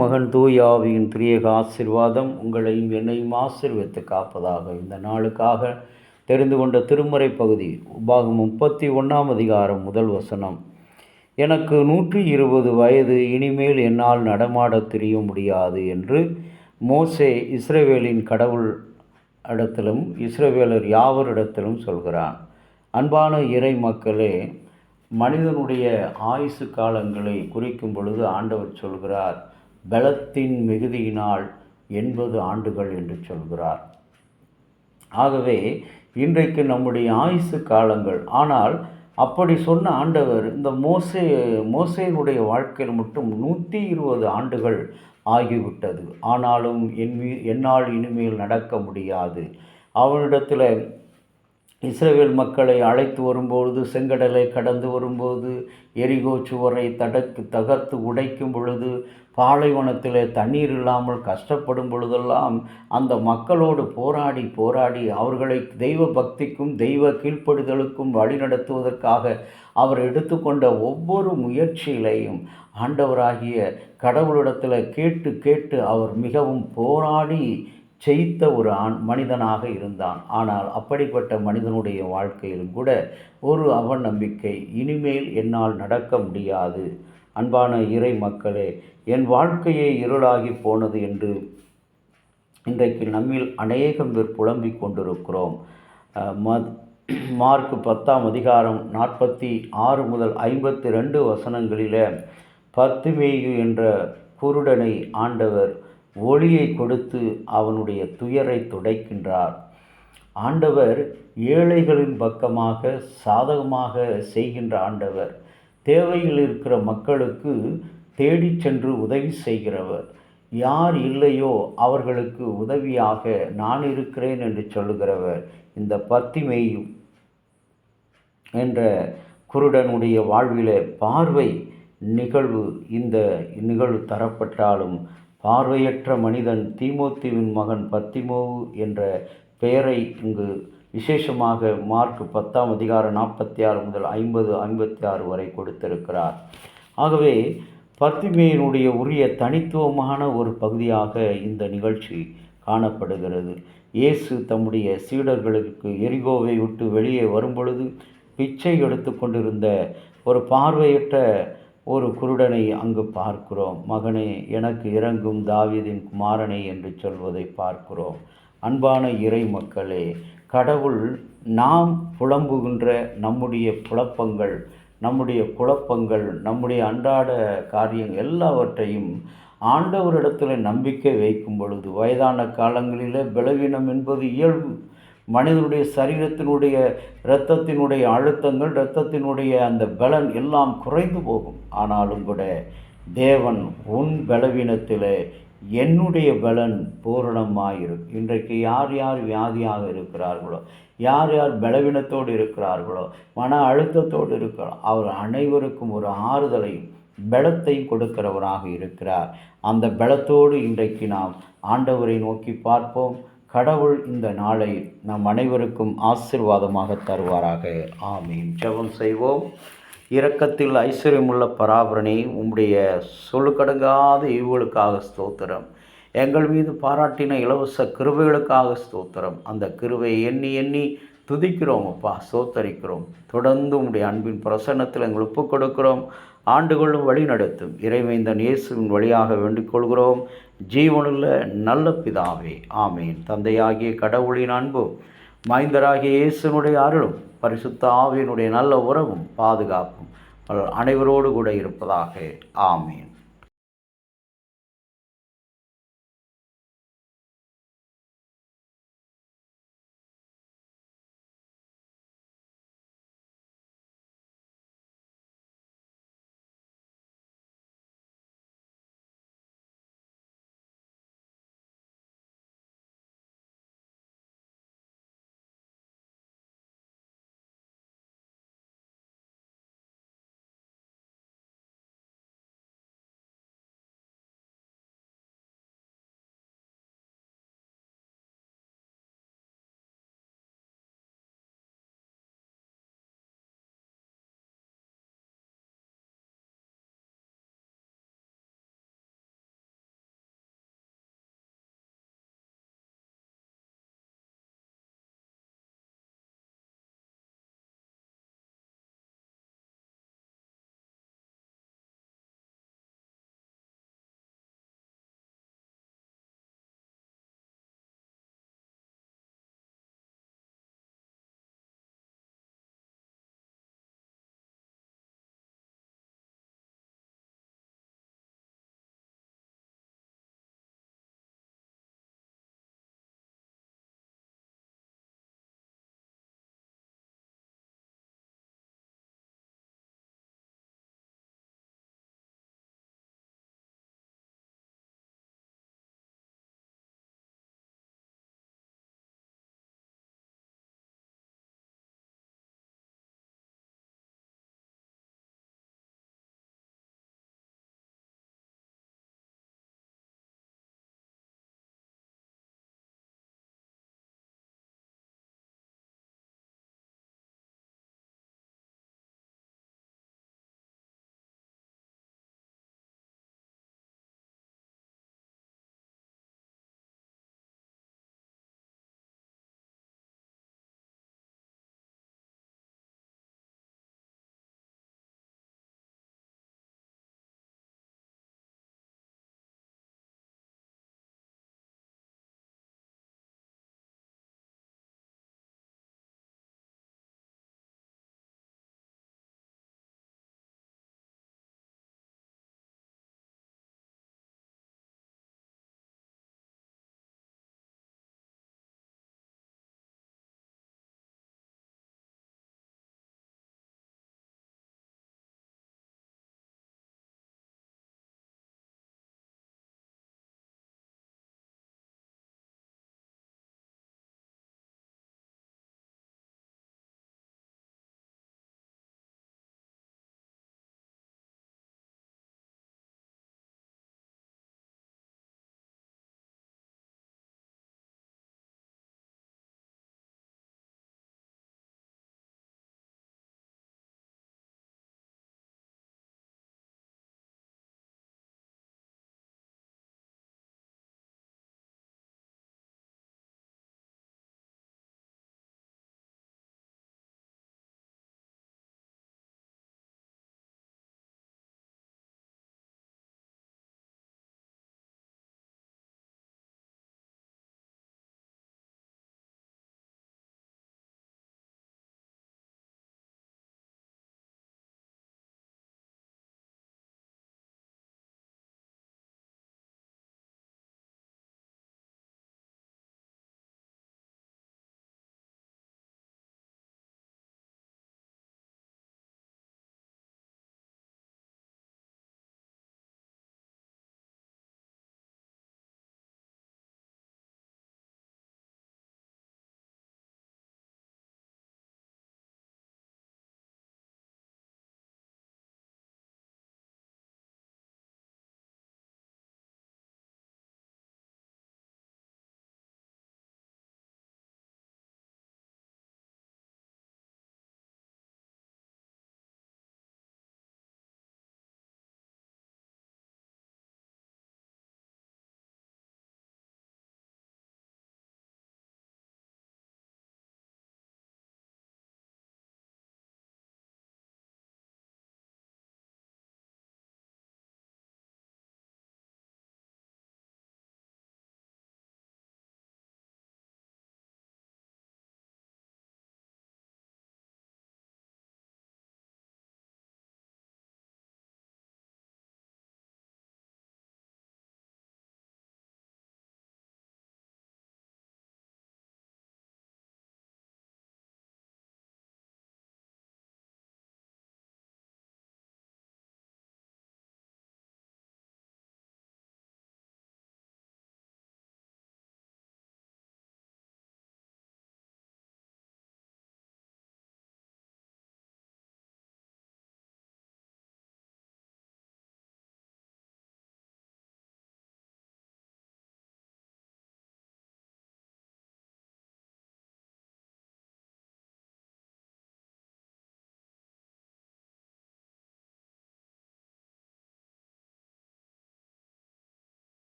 மகன் தூய ஆவியின் திரியேக ஆசீர்வாதம் உங்களையும் என்னையும் ஆசீர்வதித்து காப்பதாக. இந்த நாளுக்காக தெரிந்து கொண்ட திருமறை பகுதி உபாகமம் 31 அதிகாரம் 1 வசனம். எனக்கு 120 வயது, இனிமேல் என்னால் நடமாடத் தெரிய முடியாது என்று மோசே இஸ்ரவேலின் கடவுள் இடத்திலும் இஸ்ரவேலர் யாவரிடத்திலும் சொல்கிறான். அன்பான இறை மக்களே, மனிதனுடைய ஆயுசு காலங்களை குறிக்கும் பொழுது ஆண்டவர் சொல்கிறார், பலத்தின் மிகுதியினால் 80 ஆண்டுகள் என்று சொல்கிறார். ஆகவே இன்றைக்கு நம்முடைய ஆயுசு காலங்கள், ஆனால் அப்படி சொன்ன ஆண்டவர் இந்த மோசேனுடைய வாழ்க்கையில் மட்டும் 120 ஆண்டுகள் ஆகிவிட்டது. ஆனாலும் என்னால் இனிமேல் நடக்க முடியாது. அவனிடத்தில் இஸ்ரவேல் மக்களை அழைத்து வரும்போது, செங்கடலை கடந்து வரும்போது, எரிகோ சுவரை தகர்த்து உடைக்கும் பொழுது, பாலைவனத்தில் தண்ணீர் இல்லாமல் கஷ்டப்படும் பொழுதெல்லாம் அந்த மக்களோடு போராடி அவர்களை தெய்வ பக்திக்கும் தெய்வ கீழ்ப்படுதலுக்கும் வழிநடத்துவதற்காக அவர் எடுத்துக்கொண்ட ஒவ்வொரு முயற்சியிலையும் ஆண்டவராகிய கடவுளிடத்தில் கேட்டு அவர் மிகவும் போராடி ஜெயித்த ஒரு மனிதனாக இருந்தான். ஆனால் அப்படிப்பட்ட மனிதனுடைய வாழ்க்கையிலும் கூட ஒரு அவநம்பிக்கை, இனிமேல் என்னால் நடக்க முடியாது. அன்பான இறை மக்களே, என் வாழ்க்கையே இருளாகி போனது என்று இன்றைக்கு நம்மில் அநேகம் பேர் புலம்பிக் கொண்டிருக்கிறோம். மார்க் 10 அதிகாரம் 46 முதல் 52 வசனங்களில் பர்த்திமேயு என்ற குருடனை ஆண்டவர் ஒளியை கொடுத்து அவனுடைய துயரை துடைக்கின்றார். ஆண்டவர் ஏழைகளின் பக்கமாக சாதகமாக செய்கின்ற ஆண்டவர். தேவையில் இருக்கிற மக்களுக்கு தேடி சென்று உதவி செய்கிறவர். யார் இல்லையோ அவர்களுக்கு உதவியாக நான் இருக்கிறேன் என்று சொல்லுகிறவர். இந்த பர்த்திமேயு என்ற குருடனுடைய வாழ்விலே பார்வை நிகழ்வு இந்த நிகழ்வு தரப்பட்டாலும் பார்வையற்ற மனிதன் தீமோத்தேயுவின் மகன் பர்த்திமேயு என்ற பெயரை இங்கு விசேஷமாக மார்க் 10 அதிகாரம் 46 முதல் 50-56 வரை கொடுத்திருக்கிறார். ஆகவே பர்த்திமேயுனுடைய உரிய தனித்துவமான ஒரு பகுதியாக இந்த நிகழ்ச்சி காணப்படுகிறது. இயேசு தம்முடைய சீடர்களுக்கு எரிகோவை விட்டு வெளியே வரும்பொழுது பிச்சை எடுத்து கொண்டிருந்த ஒரு பார்வையற்ற ஒரு குருடனை அங்கு பார்க்கிறோம். மகனே, எனக்கு இறங்கும் தாவீதின் குமாரனே என்று சொல்வதை பார்க்கிறோம். அன்பான இறை மக்களே, கடவுள் நாம் புலம்புகின்ற நம்முடைய குழப்பங்கள், நம்முடைய அன்றாட காரியங்கள் எல்லாவற்றையும் ஆண்டவரிடத்தில் நம்பிக்கை வைக்கும் பொழுது, வயதான காலங்களில் பலவீனம் என்பது இயல்பு. மனிதனுடைய சரீரத்தினுடைய இரத்தத்தினுடைய அழுத்தங்கள், இரத்தத்தினுடைய அந்த பலன் எல்லாம் குறைந்து போகும். ஆனாலும் கூட தேவன் உன் பலவீனத்தில் என்னுடைய பலன் பூரணமாயிருக்கும். இன்றைக்கு யார் வியாதியாக இருக்கிறார்களோ, யார் பலவீனத்தோடு இருக்கிறார்களோ, மன அழுத்தத்தோடு இருக்கிறார், அவர் அனைவருக்கும் ஒரு ஆறுதலையும் பலத்தையும் கொடுக்கிறவராக இருக்கிறார். அந்த பலத்தோடு இன்றைக்கு நாம் ஆண்டவரை நோக்கி பார்ப்போம். கடவுள் இந்த நாளை நம் அனைவருக்கும் ஆசீர்வாதமாக தருவாராக. ஆமீன். ஜெபம் செய்வோம். இரக்கத்தில் ஐஸ்வர்யமுள்ள பராபரனே, உம்முடைய சொல்லுக்கடங்காத ஈவுகளுக்காக ஸ்தோத்திரம். எங்கள் மீது பாராட்டின இலவச கிருபைகளுக்காக ஸ்தோத்திரம். அந்த கிருபையை எண்ணி துதிக்கிறோம் அப்பா, ஸ்தோத்தரிக்கிறோம். தொடர்ந்து உம்முடைய அன்பின் பிரசன்னத்தில் எங்கள் ஒப்புக் கொடுக்கிறோம். ஆண்டுகளும் வழி நடத்தும் இறைமைந்தன் இயேசுவின் வழியாக வேண்டிக் கொள்கிறோம். ஜீவனுள்ள நல்ல பிதாவே, ஆமேன். தந்தையாகிய கடவுளின் அன்பும் மைந்தராகிய இயேசுனுடைய அருளும் பரிசுத்த ஆவியினுடைய நல்ல உறவும் பாதுகாப்பும் அனைவரோடு கூட இருப்பதாக. ஆமேன்.